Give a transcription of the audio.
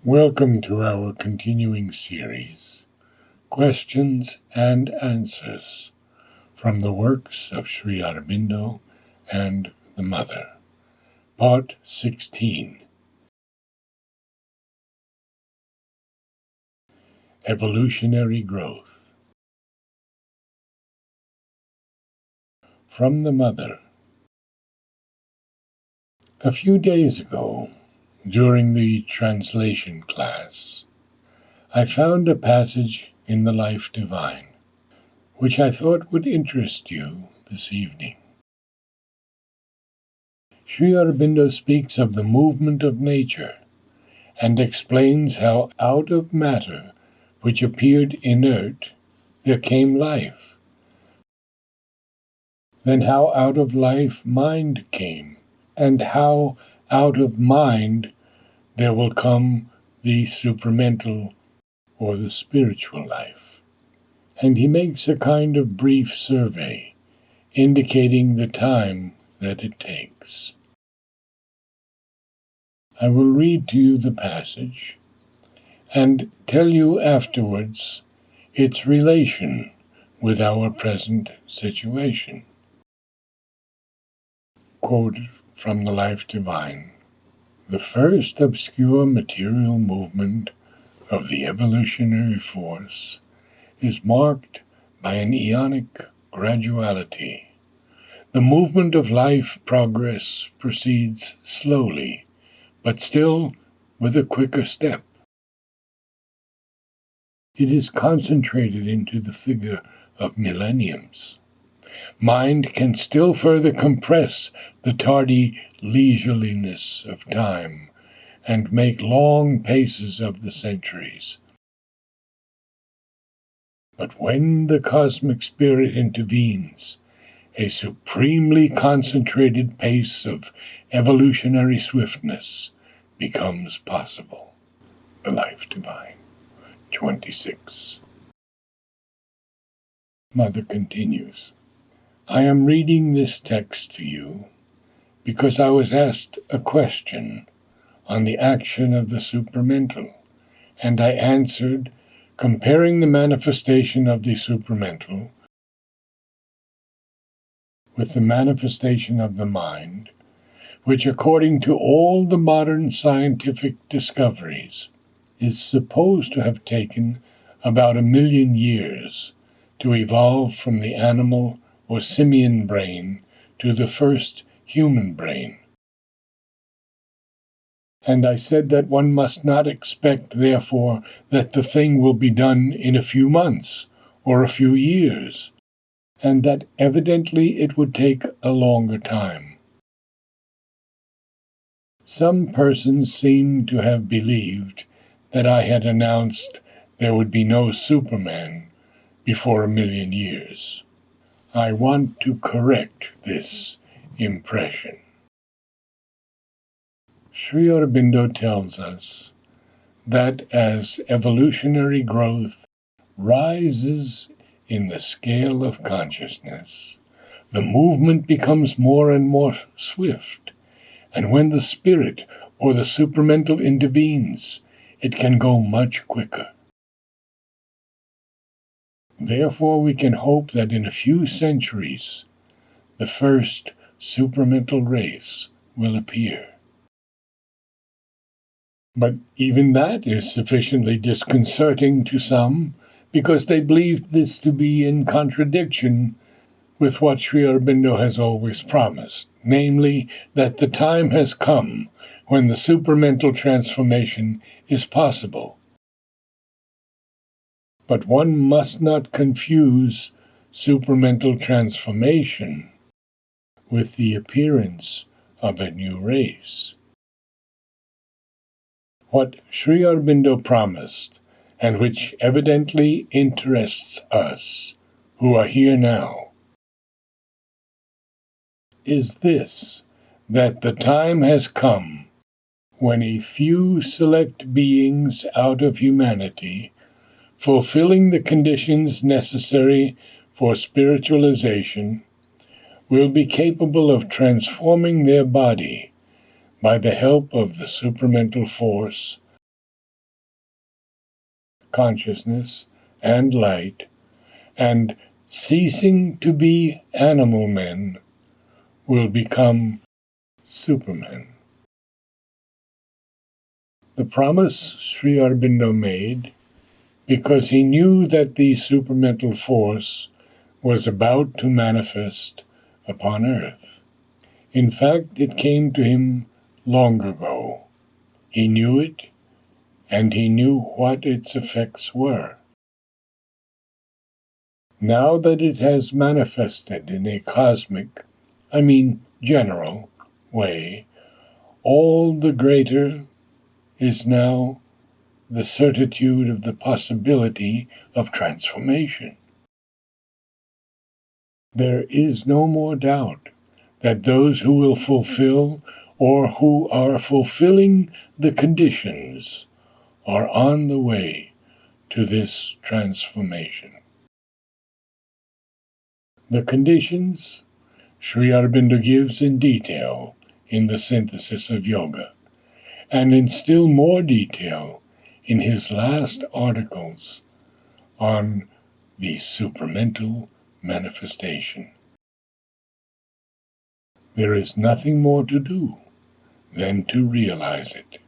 Welcome to our continuing series, Questions and Answers from the works of Sri Aurobindo and the Mother, Part 16, Evolutionary Growth. From the Mother. A few days ago, during the translation class, I found a passage in the Life Divine, which I thought would interest you this evening. Sri Aurobindo speaks of the movement of nature and explains how out of matter, which appeared inert, there came life. Then how out of life mind came, and how out of mind there will come the supramental or the spiritual life. And he makes a kind of brief survey, indicating the time that it takes. I will read to you the passage and tell you afterwards its relation with our present situation. Quote from the Life Divine. The first obscure material movement of the evolutionary force is marked by an aeonic graduality. The movement of life progress proceeds slowly, but still with a quicker step. It is concentrated into the figure of millenniums. Mind can still further compress the tardy leisureliness of time and make long paces of the centuries. But when the cosmic spirit intervenes, a supremely concentrated pace of evolutionary swiftness becomes possible. The Life Divine, 26. Mother continues. I am reading this text to you because I was asked a question on the action of the supramental, and I answered, comparing the manifestation of the supramental with the manifestation of the mind, which, according to all the modern scientific discoveries, is supposed to have taken about 1,000,000 years to evolve from the animal or simian brain to the first human brain. And I said that one must not expect, therefore, that the thing will be done in a few months or a few years, and that evidently it would take a longer time. Some persons seem to have believed that I had announced there would be no Superman before 1,000,000 years. I want to correct this impression. Sri Aurobindo tells us that as evolutionary growth rises in the scale of consciousness, the movement becomes more and more swift, and when the spirit or the supramental intervenes, it can go much quicker. Therefore, we can hope that in a few centuries, the first supramental race will appear. But even that is sufficiently disconcerting to some, because they believe this to be in contradiction with what Sri Aurobindo has always promised, namely that the time has come when the supramental transformation is possible. But one must not confuse supramental transformation with the appearance of a new race. What Sri Aurobindo promised, and which evidently interests us who are here now, is this, that the time has come when a few select beings out of humanity, fulfilling the conditions necessary for spiritualization, will be capable of transforming their body by the help of the supramental force consciousness and light, and ceasing to be animal men, will become supermen. The promise Sri Aurobindo made because he knew that the supermental force was about to manifest upon earth. In fact, it came to him long ago. He knew it, and he knew what its effects were. Now that it has manifested in a cosmic, general, way, all the greater is now the certitude of the possibility of transformation. There is no more doubt that those who will fulfill or who are fulfilling the conditions are on the way to this transformation. The conditions Sri Aurobindo gives in detail in the Synthesis of Yoga, and in still more detail in his last articles on the supramental manifestation. There is nothing more to do than to realize it.